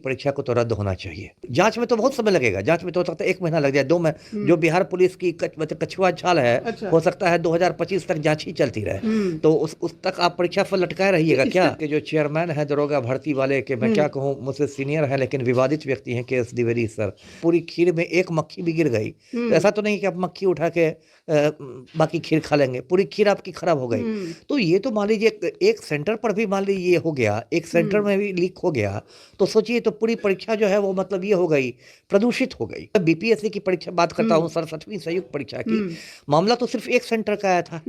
परीक्षा को तो रद्द होना चाहिए। जांच में तो बहुत समय लगेगा, जांच में तो हो सकता है 1 महीना लग जाए, 2 महीने। जो बिहार पुलिस की कछुआ छाल है, अच्छा। हो सकता है 2025 तक जांच ही चलती रहे। तो उस तक आप परीक्षा पर लटकाए रहिएगा क्या? कि जो चेयरमैन है दरोगा भर्ती वाले के, मैं क्या कहूँ, मुझसे सीनियर है लेकिन विवादित व्यक्ति हैं, के एस द्विवेदी सर, पूरी खीर में एक मक्खी भी गिर गई। तो ऐसा तो नहीं कि आप मक्खी उठा के बाकी खीर खा लेंगे, पूरी खीर आपकी खराब हो गई। तो ये तो मान लीजिए एक सेंटर पर भी मान लीजिए ये हो गया, एक सेंटर में भी लीक हो गया, तो सोचिए तो पूरी परीक्षा जो है वो मतलब ये हो गई, प्रदूषित हो गई। बीपीएससी की परीक्षा बात करता हूँ, 67वीं संयुक्त परीक्षा की, मामला तो सिर्फ एक सेंटर का आया था,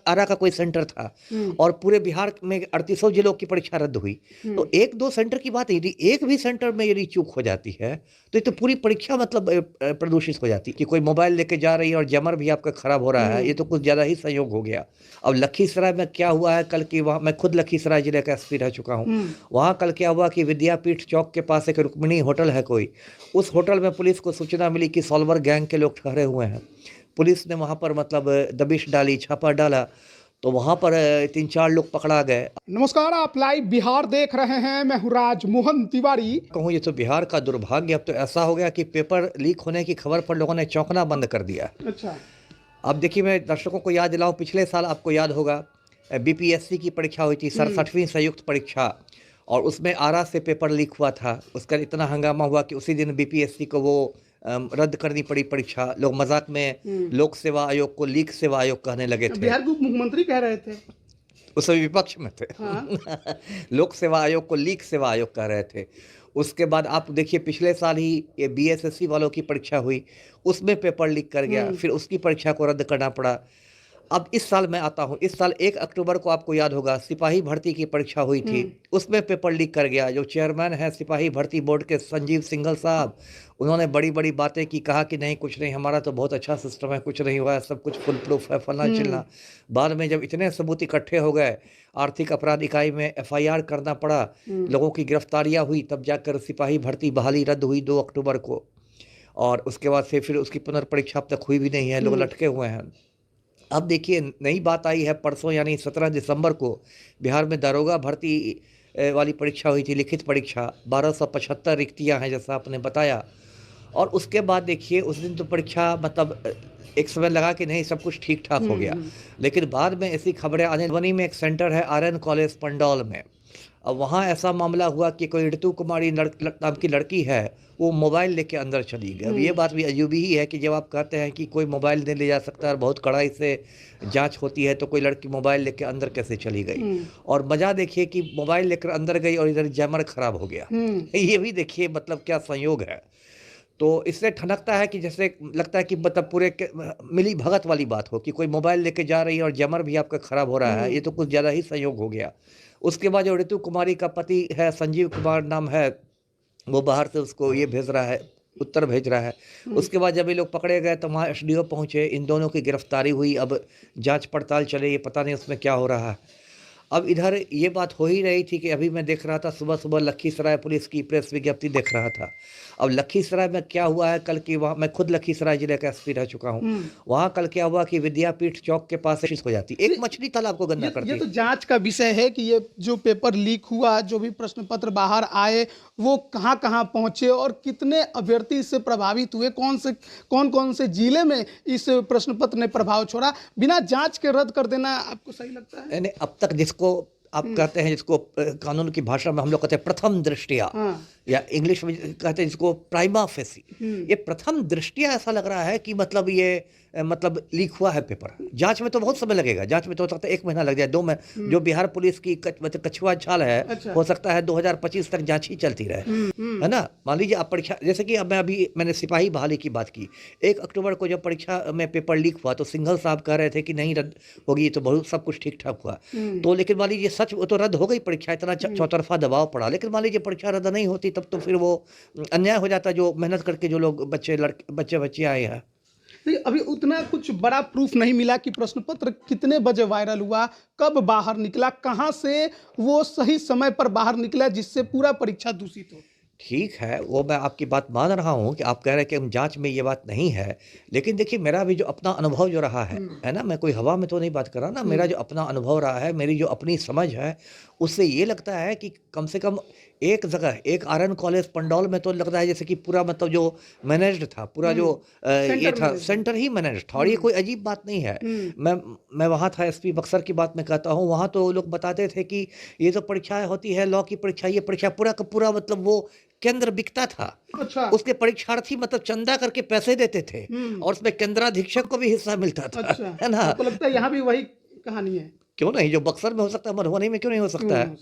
आरा का कोई सेंटर था, और पूरे बिहार में 3800 जिलों की परीक्षा रद्द हुई। तो 1-2 सेंटर की बात, यदि एक भी सेंटर में यदि चूक हो जाती है तो ये तो पूरी परीक्षा मतलब प्रदूषित हो जाती है। कि कोई मोबाइल लेके जा रही है और जमर भी आपका खराब हो रहा है, ये तो कुछ ज्यादा ही संयोग हो गया। अब लखीसराय में क्या हुआ है कल की, वहाँ मैं खुद लखीसराय जिले का एसपी रह चुका हूँ, वहाँ कल क्या हुआ कि विद्यापीठ चौक के पास एक रुक्मिणी होटल है कोई, उस होटल में पुलिस को सूचना मिली कि सॉल्वर गैंग के लोग ठहरे हुए हैं। पुलिस ने वहाँ पर मतलब दबिश डाली, छापा डाला, तो वहाँ पर 3-4 लोग पकड़ा गए। नमस्कार, आप लाइव बिहार देख रहे हैं, मैं हूँ राजमोहन तिवारी। कहूँ ये तो बिहार का दुर्भाग्य। अब तो ऐसा हो गया कि पेपर लीक होने की खबर पर लोगों ने चौंकना बंद कर दिया। अच्छा। अब देखिए, मैं दर्शकों को याद दिलाऊं, पिछले साल आपको याद होगा बीपीएससी की परीक्षा हुई थी, 67वीं संयुक्त परीक्षा, और उसमें आरा से पेपर लीक हुआ था। उसका इतना हंगामा हुआ कि उसी दिन बीपीएससी को वो रद्द करनी पड़ी परीक्षा। लोग मजाक में लोक सेवा आयोग को लीक सेवा आयोग कहने लगे थे। बिहार के उप मुख्यमंत्री कह रहे थे, उस समय विपक्ष में थे। हाँ। लोक सेवा आयोग को लीक सेवा आयोग कह रहे थे। उसके बाद आप देखिए, पिछले साल ही ये बीएसएससी वालों की परीक्षा हुई, उसमें पेपर लीक कर गया, फिर उसकी परीक्षा को रद्द करना पड़ा। अब इस साल मैं आता हूँ, इस साल 1 अक्टूबर को आपको याद होगा सिपाही भर्ती की परीक्षा हुई थी, उसमें पेपर लीक कर गया। जो चेयरमैन है सिपाही भर्ती बोर्ड के, संजीव सिंघल साहब, उन्होंने बड़ी बड़ी बातें की, कहा कि नहीं कुछ नहीं, हमारा तो बहुत अच्छा सिस्टम है, कुछ नहीं हुआ है, सब कुछ फुल प्रूफ है, फलना चिलना। बाद में जब इतने सबूत इकट्ठे हो गए, आर्थिक अपराध इकाई में एफआईआर करना पड़ा, लोगों की गिरफ्तारियां हुई, तब जाकर सिपाही भर्ती बहाली रद्द हुई 2 अक्टूबर को। और उसके बाद से फिर उसकी पुनर्परीक्षा अब तक हुई भी नहीं है, लोग लटके हुए हैं। अब देखिए नई बात आई है, परसों यानी 17 दिसंबर को बिहार में दारोगा भर्ती वाली परीक्षा हुई थी, लिखित परीक्षा। 1275 रिक्तियां हैं जैसा आपने बताया। और उसके बाद देखिए उस दिन तो परीक्षा मतलब एक समय लगा कि नहीं सब कुछ ठीक ठाक हो गया, लेकिन बाद में ऐसी खबरें आने, मधुबनी में एक सेंटर है आर्यन कॉलेज पंडौल में, अब वहाँ ऐसा मामला हुआ कि कोई ऋतु कुमारी नाम की लड़की है, वो मोबाइल लेके अंदर चली गई। अब ये बात भी अजूबी ही है कि जब आप कहते हैं कि कोई मोबाइल नहीं ले जा सकता और बहुत कड़ाई से जांच होती है, तो कोई लड़की मोबाइल लेके अंदर कैसे चली गई? और मजा देखिए कि मोबाइल लेकर अंदर गई और इधर जैमर खराब हो गया। ये भी देखिए मतलब क्या संयोग है। तो इससे ठनकता है कि जैसे लगता है कि मतलब पूरे मिली भगत वाली बात हो कि कोई मोबाइल लेके जा रही है और जमर भी आपका खराब हो रहा है, ये तो कुछ ज़्यादा ही संयोग हो गया। उसके बाद जो ऋतु कुमारी का पति है, संजीव कुमार नाम है, वो बाहर से उसको ये भेज रहा है, उत्तर भेज रहा है। उसके बाद जब ये लोग पकड़े गए तो वहाँ एसडीओ पहुँचे, इन दोनों की गिरफ्तारी हुई। अब जांच पड़ताल चले, ये पता नहीं उसमें क्या हो रहा है। अब इधर ये बात हो ही रही थी कि अभी मैं देख रहा था सुबह सुबह लखीसराय पुलिस की प्रेस विज्ञप्ति देख रहा था। अब लखीसराय में क्या हुआ है कल की, वहाँ मैं खुद लखीसराय जिले का एसपी रह चुका हूँ, वहाँ कल क्या हुआ कि विद्यापीठ चौक के पास हो जाती, एक मछली तालाब को गंदा करती। ये तो जांच का विषय है कि ये जो पेपर लीक हुआ, जो भी प्रश्न पत्र बाहर आए, वो कहाँ कहाँ पहुंचे और कितने अभ्यर्थी इससे प्रभावित हुए, कौन कौन से जिले में इस प्रश्न पत्र ने प्रभाव छोड़ा, बिना जांच के रद्द कर देना आपको सही लगता है? नहीं, अब तक जिसको आप कहते हैं, जिसको कानून की भाषा में हम लोग कहते हैं प्रथम दृष्टिया, या इंग्लिश में कहते हैं जिसको प्राइमा फेसी, ये प्रथम दृष्टिया ऐसा लग रहा है कि मतलब ये मतलब लीक हुआ है पेपर। जांच में तो बहुत समय लगेगा, जांच में तो हो सकता है 1 महीना लग जाए, 2 महीने। जो बिहार पुलिस की कछुआ छाल है, अच्छा। हो सकता है 2025 तक जांच ही चलती रहे, है ना। मान लीजिए आप परीक्षा, जैसे कि अब मैंने सिपाही बहाली की बात की, 1 अक्टूबर को जब परीक्षा में पेपर लीक हुआ तो सिंघल साहब कह रहे थे कि नहीं रद्द होगी, तो बहुत सब कुछ ठीक ठाक हुआ। तो लेकिन मान लीजिए सच तो रद्द हो गई परीक्षा, इतना चौतरफा दबाव पड़ा, लेकिन मान लीजिए परीक्षा रद्द नहीं होती तब तो फिर वो अन्याय हो जाता, जो मेहनत करके जो लोग बच्चे आए हैं। अभी उतना कुछ बड़ा प्रूफ नहीं मिला कि प्रश्न पत्र कितने बजे वायरल हुआ, कब बाहर निकला, कहां से वो सही समय पर बाहर निकला जिससे पूरा परीक्षा दूषित हो। ठीक है, वो मैं आपकी बात मान रहा हूँ कि आप कह रहे हैं कि हम जाँच में ये बात नहीं है। लेकिन देखिए मेरा भी जो अपना अनुभव जो रहा है ना? मैं कोई हवा में तो नहीं बात कर रहा ना, मेरा जो अपना अनुभव रहा है, मेरी जो अपनी समझ है, उससे ये लगता है कि कम से कम एक जगह, एक आरएन कॉलेज पंडौल में तो लगता है जैसे कि पूरा मतलब जो मैनेज्ड था, पूरा जो ये सेंटर था मैनेजमेंट। सेंटर ही मैनेज्ड था और ये कोई अजीब बात नहीं है। मैं मैं वहाँ था एसपी बक्सर की बात मैं कहता हूँ, वहाँ तो लोग बताते थे कि ये जो परीक्षाएँ होती है, लॉ की परीक्षा, ये परीक्षा पूरा का पूरा मतलब वो केंद्र बिकता था। अच्छा। उसके परीक्षार्थी मतलब चंदा करके पैसे देते थे और उसमें केंद्राधीक्षक को भी हिस्सा मिलता था, अच्छा, है ना? आपको लगता है यहाँ भी वही कहानी है? क्यों नहीं? जो बक्सर में हो सकता है, मधुबनी में क्यों नहीं हो क्यों सकता नहीं है? हो